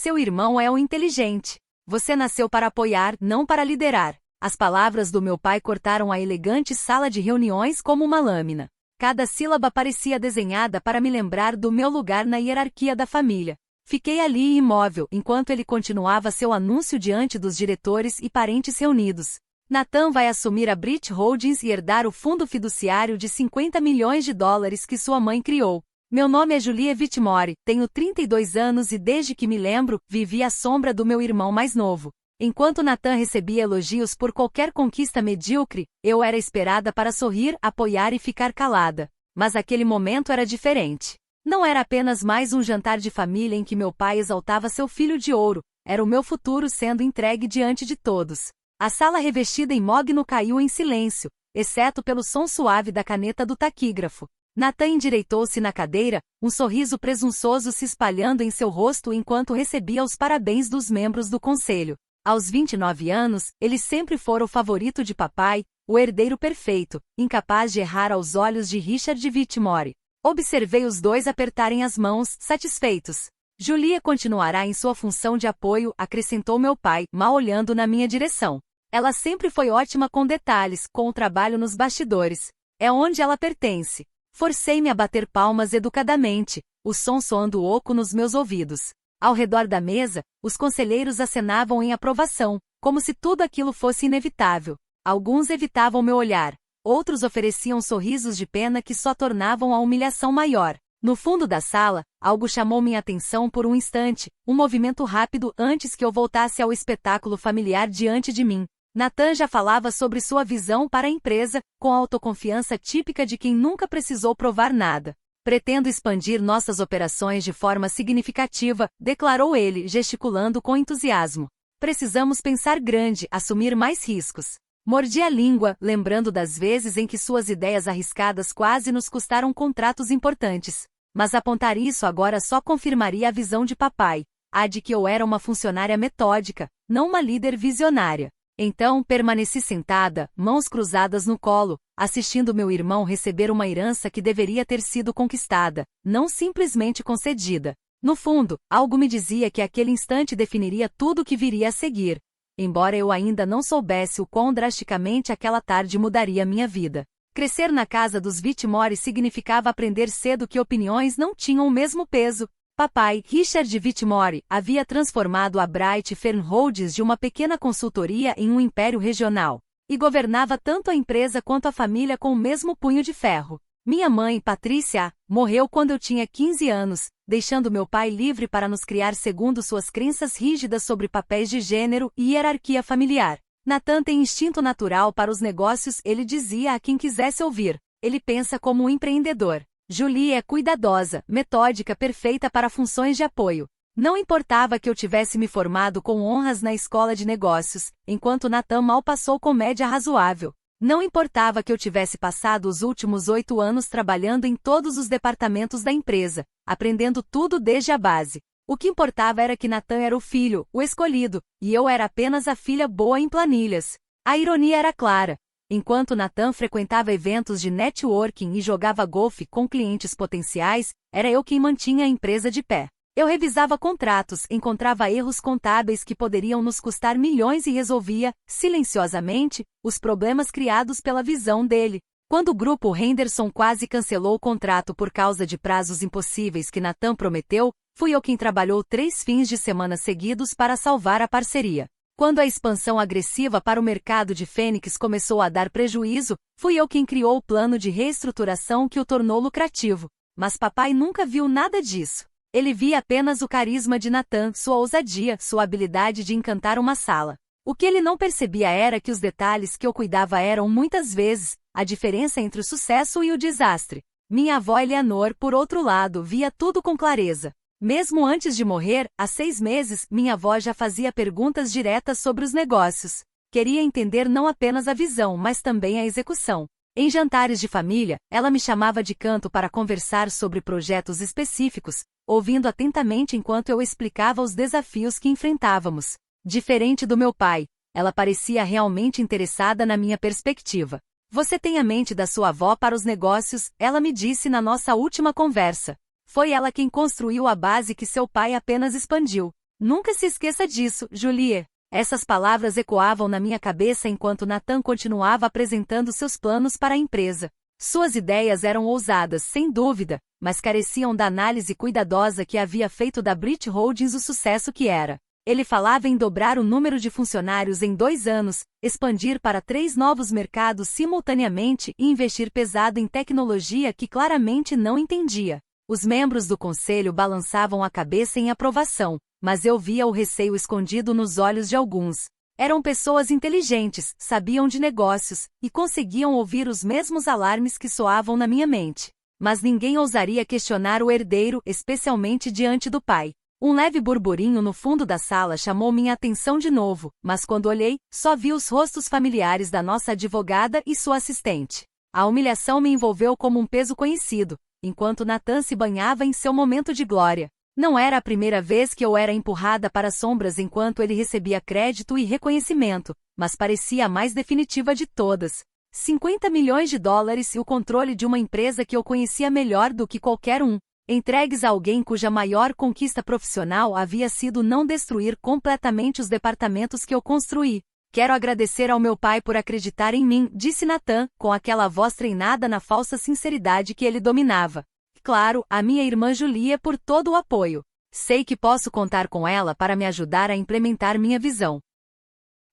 Seu irmão é o inteligente. Você nasceu para apoiar, não para liderar. As palavras do meu pai cortaram a elegante sala de reuniões como uma lâmina. Cada sílaba parecia desenhada para me lembrar do meu lugar na hierarquia da família. Fiquei ali imóvel enquanto ele continuava seu anúncio diante dos diretores e parentes reunidos. Nathan vai assumir a Brit Holdings e herdar o fundo fiduciário de 50 milhões de dólares que sua mãe criou. Meu nome é Julie Whitmore, tenho 32 anos e desde que me lembro, vivi à sombra do meu irmão mais novo. Enquanto Nathan recebia elogios por qualquer conquista medíocre, eu era esperada para sorrir, apoiar e ficar calada. Mas aquele momento era diferente. Não era apenas mais um jantar de família em que meu pai exaltava seu filho de ouro, era o meu futuro sendo entregue diante de todos. A sala revestida em mogno caiu em silêncio, exceto pelo som suave da caneta do taquígrafo. Nathan endireitou-se na cadeira, um sorriso presunçoso se espalhando em seu rosto enquanto recebia os parabéns dos membros do conselho. Aos 29 anos, ele sempre fora o favorito de papai, o herdeiro perfeito, incapaz de errar aos olhos de Richard Whitmore. Observei os dois apertarem as mãos, satisfeitos. Julia continuará em sua função de apoio, acrescentou meu pai, mal olhando na minha direção. Ela sempre foi ótima com detalhes, com o trabalho nos bastidores. É onde ela pertence. Forcei-me a bater palmas educadamente, o som soando oco nos meus ouvidos. Ao redor da mesa, os conselheiros acenavam em aprovação, como se tudo aquilo fosse inevitável. Alguns evitavam meu olhar, outros ofereciam sorrisos de pena que só tornavam a humilhação maior. No fundo da sala, algo chamou minha atenção por um instante, um movimento rápido antes que eu voltasse ao espetáculo familiar diante de mim. Nathan já falava sobre sua visão para a empresa, com a autoconfiança típica de quem nunca precisou provar nada. Pretendo expandir nossas operações de forma significativa, declarou ele, gesticulando com entusiasmo. Precisamos pensar grande, assumir mais riscos. Mordi a língua, lembrando das vezes em que suas ideias arriscadas quase nos custaram contratos importantes. Mas apontar isso agora só confirmaria a visão de papai, a de que eu era uma funcionária metódica, não uma líder visionária. Então, permaneci sentada, mãos cruzadas no colo, assistindo meu irmão receber uma herança que deveria ter sido conquistada, não simplesmente concedida. No fundo, algo me dizia que aquele instante definiria tudo o que viria a seguir. Embora eu ainda não soubesse o quão drasticamente aquela tarde mudaria minha vida. Crescer na casa dos Whitmore significava aprender cedo que opiniões não tinham o mesmo peso. Papai, Richard Whitmore, havia transformado a Bright Fern Holdings de uma pequena consultoria em um império regional, e governava tanto a empresa quanto a família com o mesmo punho de ferro. Minha mãe, Patricia, morreu quando eu tinha 15 anos, deixando meu pai livre para nos criar segundo suas crenças rígidas sobre papéis de gênero e hierarquia familiar. Nathan tem instinto natural para os negócios, ele dizia a quem quisesse ouvir. Ele pensa como um empreendedor. Julie é cuidadosa, metódica, perfeita para funções de apoio. Não importava que eu tivesse me formado com honras na escola de negócios, enquanto Nathan mal passou com média razoável. Não importava que eu tivesse passado os últimos 8 anos trabalhando em todos os departamentos da empresa, aprendendo tudo desde a base. O que importava era que Nathan era o filho, o escolhido, e eu era apenas a filha boa em planilhas. A ironia era clara. Enquanto Nathan frequentava eventos de networking e jogava golfe com clientes potenciais, era eu quem mantinha a empresa de pé. Eu revisava contratos, encontrava erros contábeis que poderiam nos custar milhões e resolvia, silenciosamente, os problemas criados pela visão dele. Quando o grupo Henderson quase cancelou o contrato por causa de prazos impossíveis que Nathan prometeu, fui eu quem trabalhou 3 fins de semana seguidos para salvar a parceria. Quando a expansão agressiva para o mercado de Fênix começou a dar prejuízo, fui eu quem criou o plano de reestruturação que o tornou lucrativo. Mas papai nunca viu nada disso. Ele via apenas o carisma de Nathan, sua ousadia, sua habilidade de encantar uma sala. O que ele não percebia era que os detalhes que eu cuidava eram, muitas vezes, a diferença entre o sucesso e o desastre. Minha avó Eleanor, por outro lado, via tudo com clareza. Mesmo antes de morrer, há 6 meses, minha avó já fazia perguntas diretas sobre os negócios. Queria entender não apenas a visão, mas também a execução. Em jantares de família, ela me chamava de canto para conversar sobre projetos específicos, ouvindo atentamente enquanto eu explicava os desafios que enfrentávamos. Diferente do meu pai, ela parecia realmente interessada na minha perspectiva. Você tem a mente da sua avó para os negócios, ela me disse na nossa última conversa. Foi ela quem construiu a base que seu pai apenas expandiu. Nunca se esqueça disso, Julie. Essas palavras ecoavam na minha cabeça enquanto Nathan continuava apresentando seus planos para a empresa. Suas ideias eram ousadas, sem dúvida, mas careciam da análise cuidadosa que havia feito da Brit Holdings o sucesso que era. Ele falava em dobrar o número de funcionários em 2 anos, expandir para 3 novos mercados simultaneamente e investir pesado em tecnologia que claramente não entendia. Os membros do conselho balançavam a cabeça em aprovação, mas eu via o receio escondido nos olhos de alguns. Eram pessoas inteligentes, sabiam de negócios, e conseguiam ouvir os mesmos alarmes que soavam na minha mente. Mas ninguém ousaria questionar o herdeiro, especialmente diante do pai. Um leve burburinho no fundo da sala chamou minha atenção de novo, mas quando olhei, só vi os rostos familiares da nossa advogada e sua assistente. A humilhação me envolveu como um peso conhecido, enquanto Nathan se banhava em seu momento de glória. Não era a primeira vez que eu era empurrada para as sombras enquanto ele recebia crédito e reconhecimento, mas parecia a mais definitiva de todas. 50 milhões de dólares e o controle de uma empresa que eu conhecia melhor do que qualquer um, entregues a alguém cuja maior conquista profissional havia sido não destruir completamente os departamentos que eu construí. Quero agradecer ao meu pai por acreditar em mim, disse Nathan, com aquela voz treinada na falsa sinceridade que ele dominava. Claro, a minha irmã Julie por todo o apoio. Sei que posso contar com ela para me ajudar a implementar minha visão.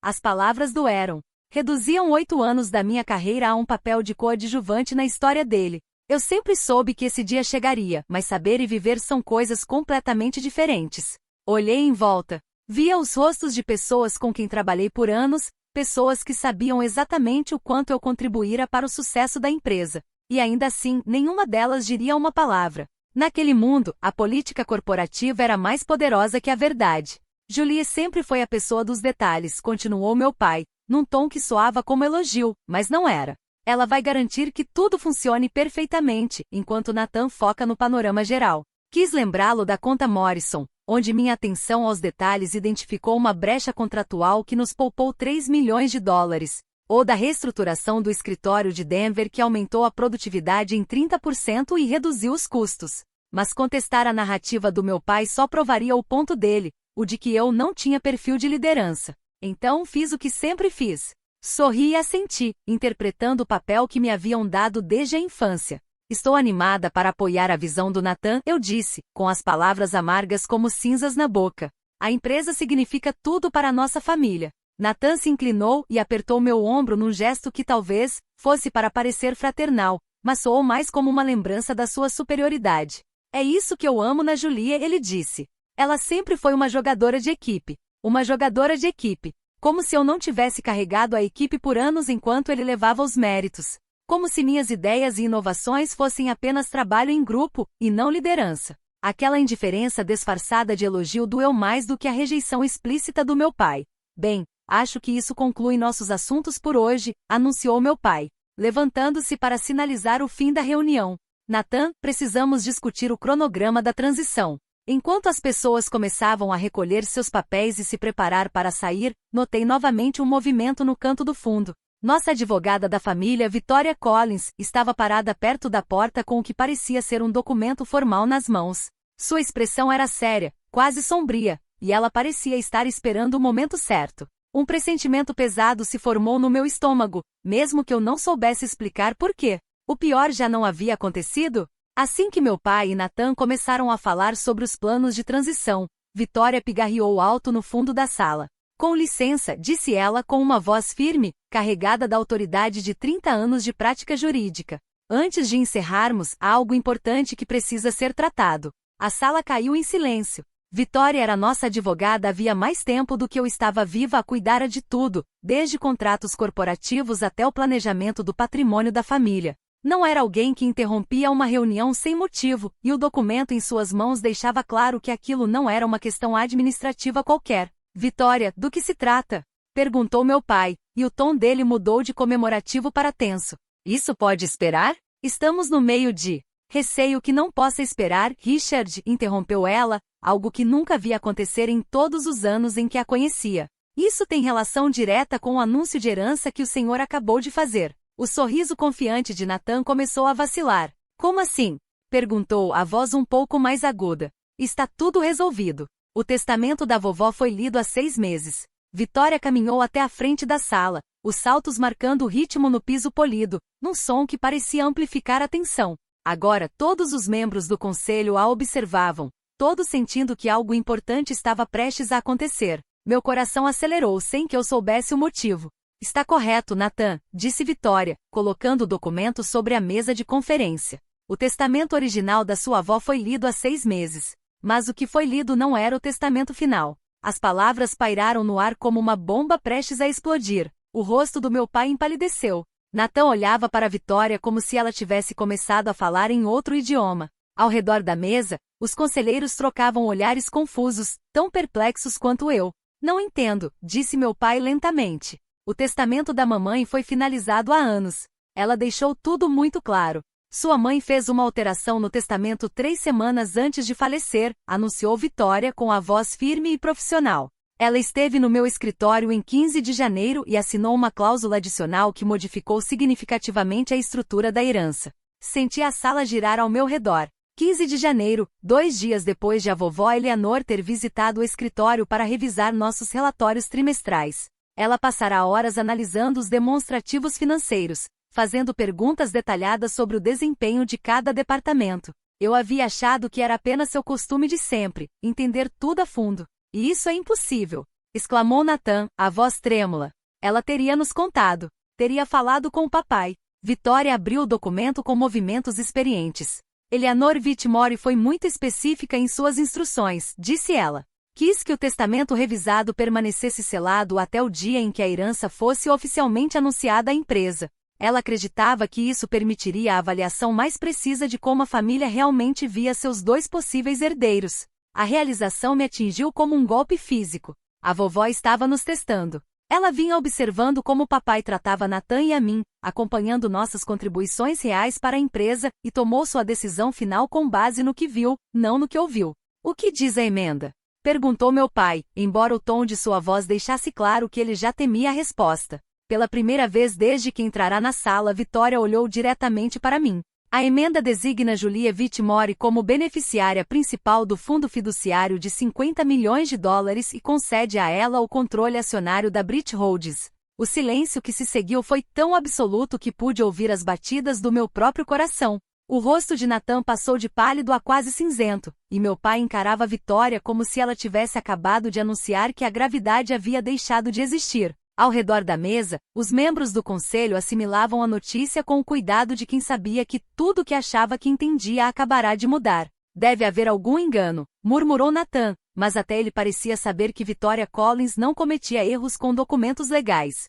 As palavras doeram. Reduziam 8 anos da minha carreira a um papel de coadjuvante na história dele. Eu sempre soube que esse dia chegaria, mas saber e viver são coisas completamente diferentes. Olhei em volta. Via os rostos de pessoas com quem trabalhei por anos, pessoas que sabiam exatamente o quanto eu contribuíra para o sucesso da empresa. E ainda assim, nenhuma delas diria uma palavra. Naquele mundo, a política corporativa era mais poderosa que a verdade. Julie sempre foi a pessoa dos detalhes, continuou meu pai, num tom que soava como elogio, mas não era. Ela vai garantir que tudo funcione perfeitamente, enquanto Nathan foca no panorama geral. Quis lembrá-lo da conta Morrison, onde minha atenção aos detalhes identificou uma brecha contratual que nos poupou 3 milhões de dólares. Ou da reestruturação do escritório de Denver que aumentou a produtividade em 30% e reduziu os custos. Mas contestar a narrativa do meu pai só provaria o ponto dele, o de que eu não tinha perfil de liderança. Então fiz o que sempre fiz. Sorri e assenti, interpretando o papel que me haviam dado desde a infância. Estou animada para apoiar a visão do Nathan, eu disse, com as palavras amargas como cinzas na boca. A empresa significa tudo para a nossa família. Nathan se inclinou e apertou meu ombro num gesto que talvez fosse para parecer fraternal, mas soou mais como uma lembrança da sua superioridade. É isso que eu amo na Julie, ele disse. Ela sempre foi uma jogadora de equipe. Uma jogadora de equipe. Como se eu não tivesse carregado a equipe por anos enquanto ele levava os méritos. Como se minhas ideias e inovações fossem apenas trabalho em grupo, e não liderança. Aquela indiferença disfarçada de elogio doeu mais do que a rejeição explícita do meu pai. Bem, acho que isso conclui nossos assuntos por hoje, anunciou meu pai, levantando-se para sinalizar o fim da reunião. Nathan, precisamos discutir o cronograma da transição. Enquanto as pessoas começavam a recolher seus papéis e se preparar para sair, notei novamente um movimento no canto do fundo. Nossa advogada da família, Victoria Collins, estava parada perto da porta com o que parecia ser um documento formal nas mãos. Sua expressão era séria, quase sombria, e ela parecia estar esperando o momento certo. Um pressentimento pesado se formou no meu estômago, mesmo que eu não soubesse explicar por quê. O pior já não havia acontecido? Assim que meu pai e Nathan começaram a falar sobre os planos de transição, Victoria pigarreou alto no fundo da sala. Com licença, disse ela com uma voz firme, carregada da autoridade de 30 anos de prática jurídica. Antes de encerrarmos, há algo importante que precisa ser tratado. A sala caiu em silêncio. Victoria era nossa advogada havia mais tempo do que eu estava viva a cuidar de tudo, desde contratos corporativos até o planejamento do patrimônio da família. Não era alguém que interrompia uma reunião sem motivo, e o documento em suas mãos deixava claro que aquilo não era uma questão administrativa qualquer. Victoria, do que se trata? Perguntou meu pai, e o tom dele mudou de comemorativo para tenso. Isso pode esperar? Estamos no meio de... Receio que não possa esperar, Richard, interrompeu ela, algo que nunca via acontecer em todos os anos em que a conhecia. Isso tem relação direta com o anúncio de herança que o senhor acabou de fazer. O sorriso confiante de Nathan começou a vacilar. Como assim? Perguntou a voz um pouco mais aguda. Está tudo resolvido. O testamento da vovó foi lido há 6 meses. Vitória caminhou até a frente da sala, os saltos marcando o ritmo no piso polido, num som que parecia amplificar a tensão. Agora todos os membros do conselho a observavam, todos sentindo que algo importante estava prestes a acontecer. Meu coração acelerou sem que eu soubesse o motivo. Está correto, Nathan, disse Vitória, colocando o documento sobre a mesa de conferência. O testamento original da sua avó foi lido há 6 meses. Mas o que foi lido não era o testamento final. As palavras pairaram no ar como uma bomba prestes a explodir. O rosto do meu pai empalideceu. Nathan olhava para Vitória como se ela tivesse começado a falar em outro idioma. Ao redor da mesa, os conselheiros trocavam olhares confusos, tão perplexos quanto eu. Não entendo, disse meu pai lentamente. O testamento da mamãe foi finalizado há anos. Ela deixou tudo muito claro. Sua mãe fez uma alteração no testamento 3 semanas antes de falecer, anunciou Vitória com a voz firme e profissional. Ela esteve no meu escritório em 15 de janeiro e assinou uma cláusula adicional que modificou significativamente a estrutura da herança. Senti a sala girar ao meu redor. 15 de janeiro, 2 dias depois de a vovó Eleanor ter visitado o escritório para revisar nossos relatórios trimestrais. Ela passará horas analisando os demonstrativos financeiros, fazendo perguntas detalhadas sobre o desempenho de cada departamento. Eu havia achado que era apenas seu costume de sempre, entender tudo a fundo. E isso é impossível! Exclamou Nathan, a voz trêmula. Ela teria nos contado. Teria falado com o papai. Vitória abriu o documento com movimentos experientes. Eleanor Whitmore foi muito específica em suas instruções, disse ela. Quis que o testamento revisado permanecesse selado até o dia em que a herança fosse oficialmente anunciada à empresa. Ela acreditava que isso permitiria a avaliação mais precisa de como a família realmente via seus 2 possíveis herdeiros. A realização me atingiu como um golpe físico. A vovó estava nos testando. Ela vinha observando como o papai tratava Nathan e a mim, acompanhando nossas contribuições reais para a empresa, e tomou sua decisão final com base no que viu, não no que ouviu. O que diz a emenda? Perguntou meu pai, embora o tom de sua voz deixasse claro que ele já temia a resposta. Pela primeira vez desde que entrara na sala, Vitória olhou diretamente para mim. A emenda designa Julia Whitmore como beneficiária principal do fundo fiduciário de 50 milhões de dólares e concede a ela o controle acionário da Brit Holdings. O silêncio que se seguiu foi tão absoluto que pude ouvir as batidas do meu próprio coração. O rosto de Nathan passou de pálido a quase cinzento, e meu pai encarava Vitória como se ela tivesse acabado de anunciar que a gravidade havia deixado de existir. Ao redor da mesa, os membros do conselho assimilavam a notícia com o cuidado de quem sabia que tudo o que achava que entendia acabará de mudar. Deve haver algum engano, murmurou Nathan, mas até ele parecia saber que Vitória Collins não cometia erros com documentos legais.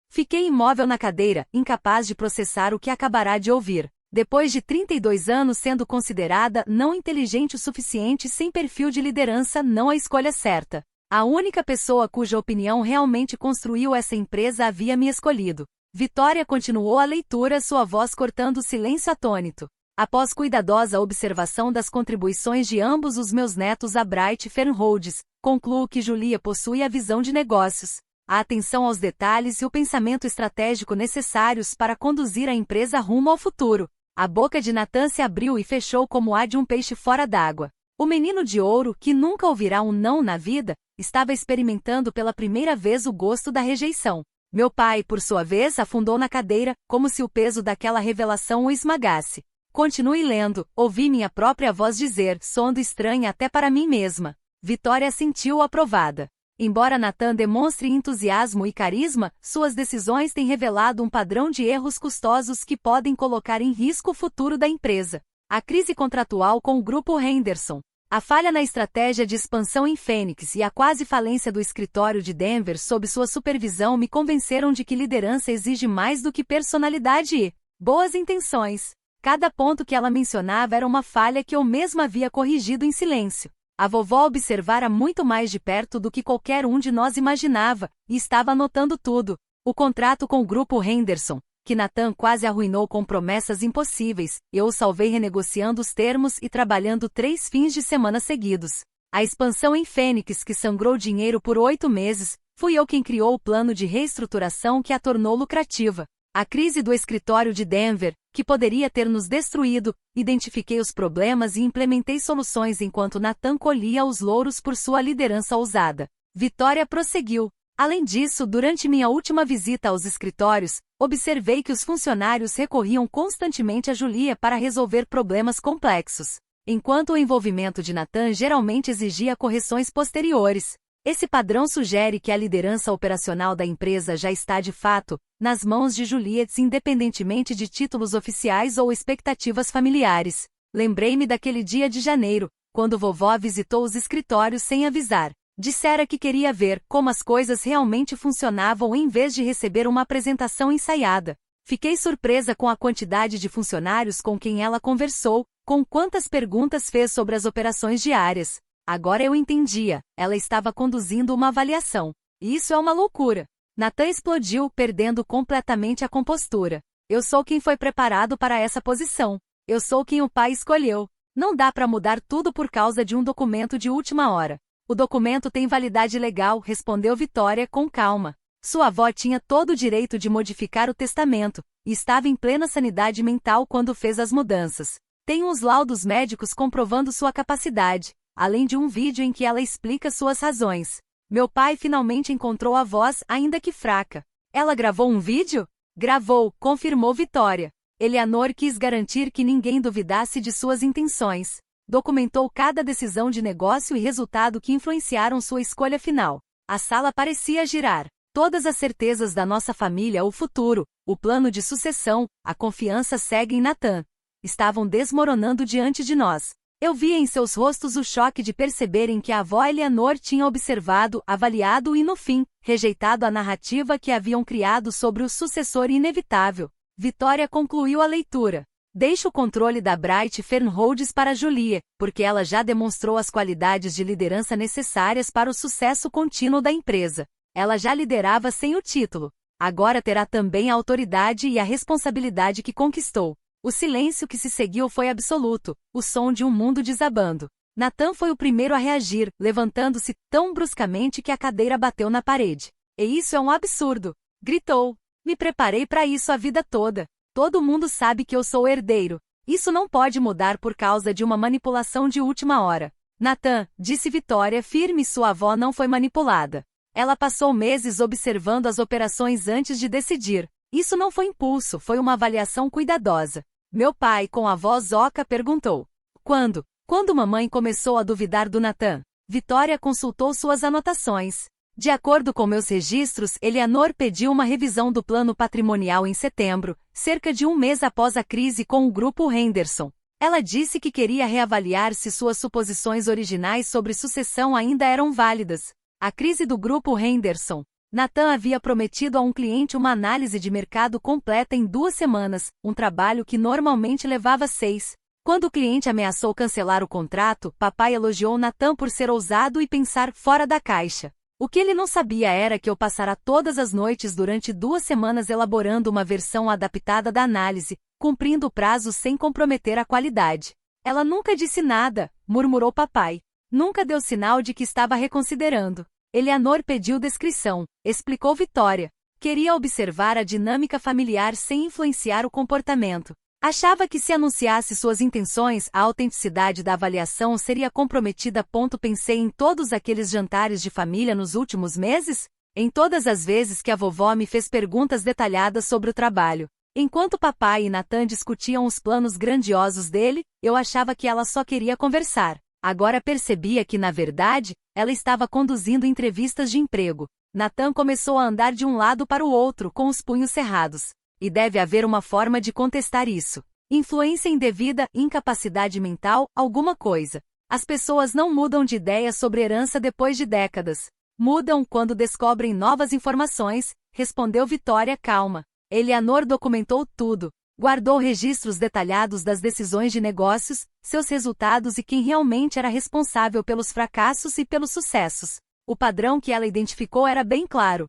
Fiquei imóvel na cadeira, incapaz de processar o que acabará de ouvir. Depois de 32 anos sendo considerada não inteligente o suficiente sem perfil de liderança, não a escolha certa. A única pessoa cuja opinião realmente construiu essa empresa havia me escolhido. Vitória continuou a leitura, sua voz cortando o silêncio atônito. Após cuidadosa observação das contribuições de ambos os meus netos a Bright Fernholds, concluo que Julia possui a visão de negócios, a atenção aos detalhes e o pensamento estratégico necessários para conduzir a empresa rumo ao futuro. A boca de Nathan se abriu e fechou como a de um peixe fora d'água. O menino de ouro, que nunca ouvirá um não na vida, estava experimentando pela primeira vez o gosto da rejeição. Meu pai, por sua vez, afundou na cadeira, como se o peso daquela revelação o esmagasse. Continue lendo, ouvi minha própria voz dizer, soando estranha até para mim mesma. Vitória sentiu aprovada. Embora Nathan demonstre entusiasmo e carisma, suas decisões têm revelado um padrão de erros custosos que podem colocar em risco o futuro da empresa. A crise contratual com o grupo Henderson, a falha na estratégia de expansão em Phoenix e a quase falência do escritório de Denver sob sua supervisão me convenceram de que liderança exige mais do que personalidade e boas intenções. Cada ponto que ela mencionava era uma falha que eu mesma havia corrigido em silêncio. A vovó observara muito mais de perto do que qualquer um de nós imaginava, e estava anotando tudo. O contrato com o grupo Henderson, que Nathan quase arruinou com promessas impossíveis, eu o salvei renegociando os termos e trabalhando 3 fins de semana seguidos. A expansão em Phoenix, que sangrou dinheiro por 8 meses, fui eu quem criou o plano de reestruturação que a tornou lucrativa. A crise do escritório de Denver, que poderia ter nos destruído, identifiquei os problemas e implementei soluções enquanto Nathan colhia os louros por sua liderança ousada. Vitória prosseguiu. Além disso, durante minha última visita aos escritórios, observei que os funcionários recorriam constantemente a Julia para resolver problemas complexos, enquanto o envolvimento de Nathan geralmente exigia correções posteriores. Esse padrão sugere que a liderança operacional da empresa já está de fato nas mãos de Juliette, independentemente de títulos oficiais ou expectativas familiares. Lembrei-me daquele dia de janeiro, quando vovó visitou os escritórios sem avisar. Dissera que queria ver como as coisas realmente funcionavam em vez de receber uma apresentação ensaiada. Fiquei surpresa com a quantidade de funcionários com quem ela conversou, com quantas perguntas fez sobre as operações diárias. Agora eu entendia, ela estava conduzindo uma avaliação. Isso é uma loucura. Nathan explodiu, perdendo completamente a compostura. Eu sou quem foi preparado para essa posição. Eu sou quem o pai escolheu. Não dá para mudar tudo por causa de um documento de última hora. O documento tem validade legal, respondeu Vitória com calma. Sua avó tinha todo o direito de modificar o testamento, e estava em plena sanidade mental quando fez as mudanças. Tenho os laudos médicos comprovando sua capacidade, além de um vídeo em que ela explica suas razões. Meu pai finalmente encontrou a voz, ainda que fraca. Ela gravou um vídeo? Gravou, confirmou Vitória. Eleanor quis garantir que ninguém duvidasse de suas intenções. Documentou cada decisão de negócio e resultado que influenciaram sua escolha final. A sala parecia girar. Todas as certezas da nossa família, o futuro, o plano de sucessão, a confiança cega em Nathan, estavam desmoronando diante de nós. Eu via em seus rostos o choque de perceberem que a avó Eleanor tinha observado, avaliado e, no fim, rejeitado a narrativa que haviam criado sobre o sucessor inevitável. Vitória concluiu a leitura. Deixe o controle da Bright Fernholdes para Julia, porque ela já demonstrou as qualidades de liderança necessárias para o sucesso contínuo da empresa. Ela já liderava sem o título. Agora terá também a autoridade e a responsabilidade que conquistou. O silêncio que se seguiu foi absoluto, o som de um mundo desabando. Nathan foi o primeiro a reagir, levantando-se tão bruscamente que a cadeira bateu na parede. E isso é um absurdo! Gritou. Me preparei para isso a vida toda. Todo mundo sabe que eu sou herdeiro. Isso não pode mudar por causa de uma manipulação de última hora. Nathan, disse Vitória firme, sua avó não foi manipulada. Ela passou meses observando as operações antes de decidir. Isso não foi impulso, foi uma avaliação cuidadosa. Meu pai, com a voz oca, perguntou. Quando? Quando mamãe começou a duvidar do Nathan? Vitória consultou suas anotações. De acordo com meus registros, Eleanor pediu uma revisão do plano patrimonial em setembro, cerca de um mês após a crise com o grupo Henderson. Ela disse que queria reavaliar se suas suposições originais sobre sucessão ainda eram válidas. A crise do grupo Henderson. Nathan havia prometido a um cliente uma análise de mercado completa em 2 semanas, um trabalho que normalmente levava 6. Quando o cliente ameaçou cancelar o contrato, papai elogiou Nathan por ser ousado e pensar fora da caixa. O que ele não sabia era que eu passara todas as noites durante 2 semanas elaborando uma versão adaptada da análise, cumprindo o prazo sem comprometer a qualidade. Ela nunca disse nada, murmurou papai. Nunca deu sinal de que estava reconsiderando. Eleanor pediu descrição, explicou Vitória. Queria observar a dinâmica familiar sem influenciar o comportamento. Achava que se anunciasse suas intenções, a autenticidade da avaliação seria comprometida. Pensei em todos aqueles jantares de família nos últimos meses, em todas as vezes que a vovó me fez perguntas detalhadas sobre o trabalho. Enquanto papai e Nathan discutiam os planos grandiosos dele, eu achava que ela só queria conversar. Agora percebia que, na verdade, ela estava conduzindo entrevistas de emprego. Nathan começou a andar de um lado para o outro com os punhos cerrados. E deve haver uma forma de contestar isso. Influência indevida, incapacidade mental, alguma coisa. As pessoas não mudam de ideia sobre herança depois de décadas. Mudam quando descobrem novas informações, respondeu Vitória calma. Eleanor documentou tudo. Guardou registros detalhados das decisões de negócios, seus resultados e quem realmente era responsável pelos fracassos e pelos sucessos. O padrão que ela identificou era bem claro.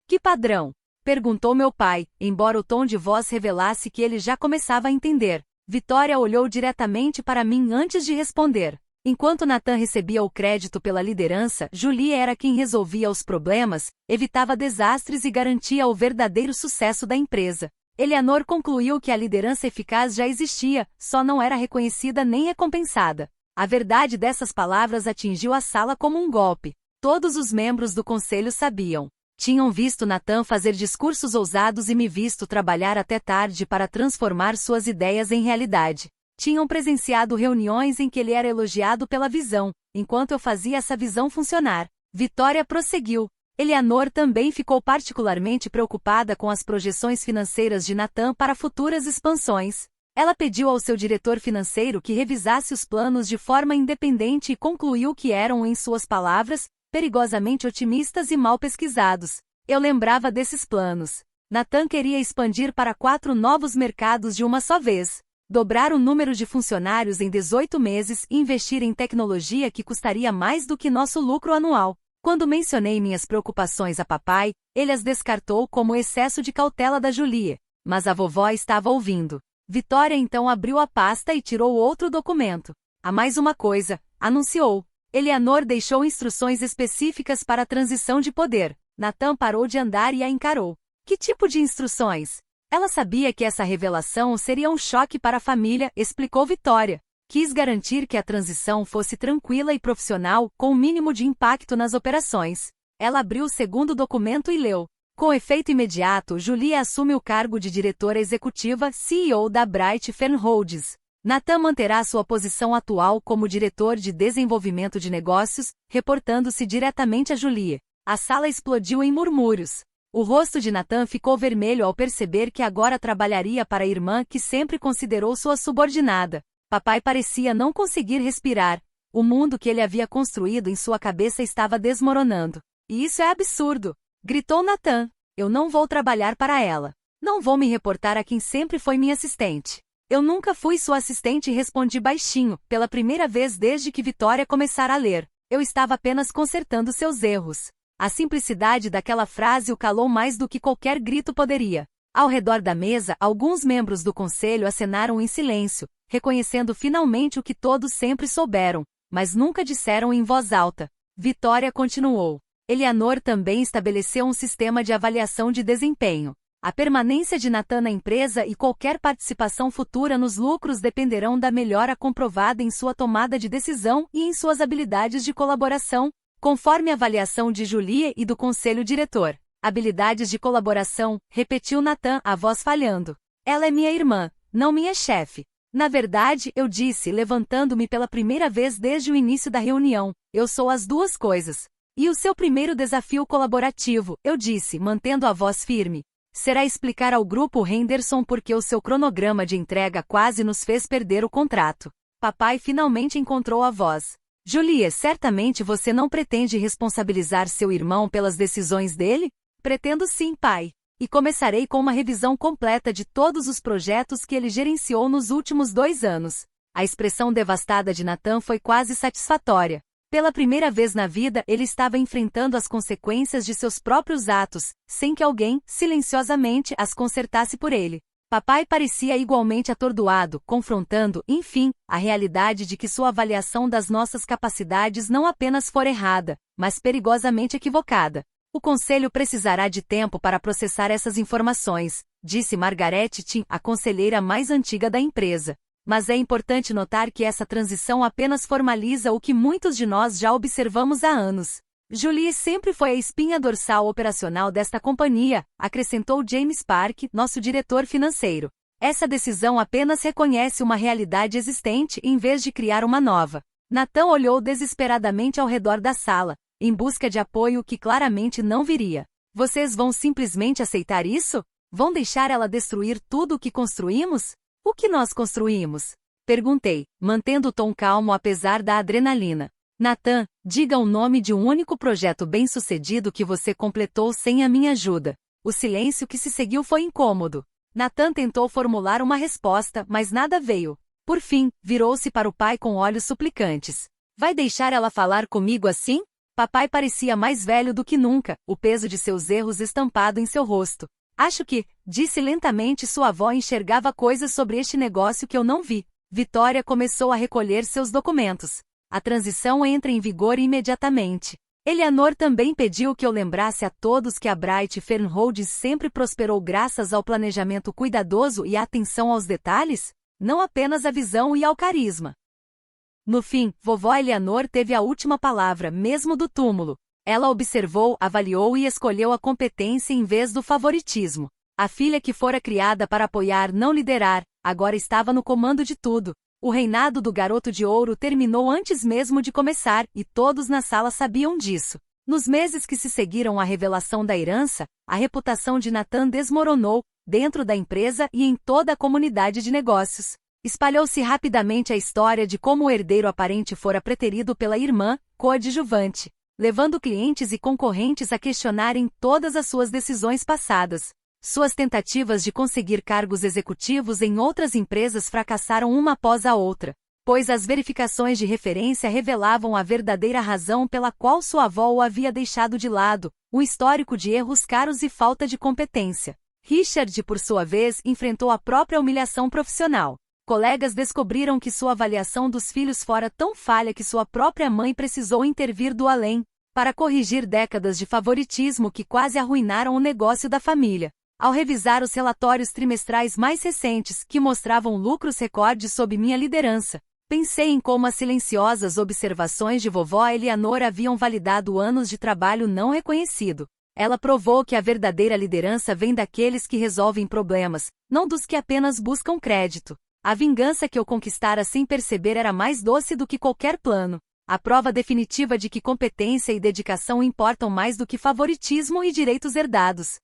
Que padrão? Perguntou meu pai, embora o tom de voz revelasse que ele já começava a entender. Vitória olhou diretamente para mim antes de responder. Enquanto Nathan recebia o crédito pela liderança, Julie era quem resolvia os problemas, evitava desastres e garantia o verdadeiro sucesso da empresa. Eleanor concluiu que a liderança eficaz já existia, só não era reconhecida nem recompensada. A verdade dessas palavras atingiu a sala como um golpe. Todos os membros do conselho sabiam. Tinham visto Nathan fazer discursos ousados e me visto trabalhar até tarde para transformar suas ideias em realidade. Tinham presenciado reuniões em que ele era elogiado pela visão, enquanto eu fazia essa visão funcionar. Vitória prosseguiu. Eleanor também ficou particularmente preocupada com as projeções financeiras de Nathan para futuras expansões. Ela pediu ao seu diretor financeiro que revisasse os planos de forma independente e concluiu que eram, em suas palavras, perigosamente otimistas e mal pesquisados. Eu lembrava desses planos. Nathan queria expandir para 4 novos mercados de uma só vez. Dobrar o número de funcionários em 18 meses e investir em tecnologia que custaria mais do que nosso lucro anual. Quando mencionei minhas preocupações a papai, ele as descartou como excesso de cautela da Julie. Mas a vovó estava ouvindo. Vitória então abriu a pasta e tirou outro documento. Há mais uma coisa, anunciou. Eleanor deixou instruções específicas para a transição de poder. Nathan parou de andar e a encarou. Que tipo de instruções? Ela sabia que essa revelação seria um choque para a família, explicou Vitória. Quis garantir que a transição fosse tranquila e profissional, com o mínimo de impacto nas operações. Ela abriu o segundo documento e leu. Com efeito imediato, Julie assume o cargo de diretora executiva CEO da Bright Fern Holdings. Nathan manterá sua posição atual como diretor de desenvolvimento de negócios, reportando-se diretamente a Julie. A sala explodiu em murmúrios. O rosto de Nathan ficou vermelho ao perceber que agora trabalharia para a irmã que sempre considerou sua subordinada. Papai parecia não conseguir respirar. O mundo que ele havia construído em sua cabeça estava desmoronando. E isso é absurdo! Gritou Nathan. Eu não vou trabalhar para ela. Não vou me reportar a quem sempre foi minha assistente. Eu nunca fui sua assistente, respondi baixinho, pela primeira vez desde que Vitória começara a ler. Eu estava apenas consertando seus erros. A simplicidade daquela frase o calou mais do que qualquer grito poderia. Ao redor da mesa, alguns membros do conselho acenaram em silêncio, reconhecendo finalmente o que todos sempre souberam, mas nunca disseram em voz alta. Vitória continuou. Eleanor também estabeleceu um sistema de avaliação de desempenho. A permanência de Nathan na empresa e qualquer participação futura nos lucros dependerão da melhora comprovada em sua tomada de decisão e em suas habilidades de colaboração, conforme a avaliação de Julie e do conselho diretor. Habilidades de colaboração, repetiu Nathan, a voz falhando. Ela é minha irmã, não minha chefe. Na verdade, eu disse, levantando-me pela primeira vez desde o início da reunião, eu sou as duas coisas. E o seu primeiro desafio colaborativo, eu disse, mantendo a voz firme, será explicar ao grupo Henderson por que o seu cronograma de entrega quase nos fez perder o contrato. Papai finalmente encontrou a voz. Julie, certamente você não pretende responsabilizar seu irmão pelas decisões dele? Pretendo sim, pai. E começarei com uma revisão completa de todos os projetos que ele gerenciou nos últimos 2 anos. A expressão devastada de Nathan foi quase satisfatória. Pela primeira vez na vida, ele estava enfrentando as consequências de seus próprios atos, sem que alguém, silenciosamente, as consertasse por ele. Papai parecia igualmente atordoado, confrontando, enfim, a realidade de que sua avaliação das nossas capacidades não apenas fora errada, mas perigosamente equivocada. O conselho precisará de tempo para processar essas informações, disse Margaret Tim, a conselheira mais antiga da empresa. Mas é importante notar que essa transição apenas formaliza o que muitos de nós já observamos há anos. Julie sempre foi a espinha dorsal operacional desta companhia, acrescentou James Park, nosso diretor financeiro. Essa decisão apenas reconhece uma realidade existente em vez de criar uma nova. Nathan olhou desesperadamente ao redor da sala, em busca de apoio que claramente não viria. Vocês vão simplesmente aceitar isso? Vão deixar ela destruir tudo o que construímos? O que nós construímos? Perguntei, mantendo o tom calmo apesar da adrenalina. Nathan, diga o nome de um único projeto bem-sucedido que você completou sem a minha ajuda. O silêncio que se seguiu foi incômodo. Nathan tentou formular uma resposta, mas nada veio. Por fim, virou-se para o pai com olhos suplicantes. Vai deixar ela falar comigo assim? Papai parecia mais velho do que nunca, o peso de seus erros estampado em seu rosto. Acho que, disse lentamente, sua avó enxergava coisas sobre este negócio que eu não vi. Vitória começou a recolher seus documentos. A transição entra em vigor imediatamente. Eleanor também pediu que eu lembrasse a todos que a Bright Fernholdes sempre prosperou graças ao planejamento cuidadoso e à atenção aos detalhes, não apenas à visão e ao carisma. No fim, vovó Eleanor teve a última palavra, mesmo do túmulo. Ela observou, avaliou e escolheu a competência em vez do favoritismo. A filha que fora criada para apoiar, não liderar, agora estava no comando de tudo. O reinado do garoto de ouro terminou antes mesmo de começar, e todos na sala sabiam disso. Nos meses que se seguiram à revelação da herança, a reputação de Nathan desmoronou, dentro da empresa e em toda a comunidade de negócios. Espalhou-se rapidamente a história de como o herdeiro aparente fora preterido pela irmã, coadjuvante, levando clientes e concorrentes a questionarem todas as suas decisões passadas. Suas tentativas de conseguir cargos executivos em outras empresas fracassaram uma após a outra, pois as verificações de referência revelavam a verdadeira razão pela qual sua avó o havia deixado de lado, um histórico de erros caros e falta de competência. Richard, por sua vez, enfrentou a própria humilhação profissional. Colegas descobriram que sua avaliação dos filhos fora tão falha que sua própria mãe precisou intervir do além, para corrigir décadas de favoritismo que quase arruinaram o negócio da família. Ao revisar os relatórios trimestrais mais recentes, que mostravam lucros recordes sob minha liderança, pensei em como as silenciosas observações de vovó Eleanor haviam validado anos de trabalho não reconhecido. Ela provou que a verdadeira liderança vem daqueles que resolvem problemas, não dos que apenas buscam crédito. A vingança que eu conquistara sem perceber era mais doce do que qualquer plano. A prova definitiva de que competência e dedicação importam mais do que favoritismo e direitos herdados.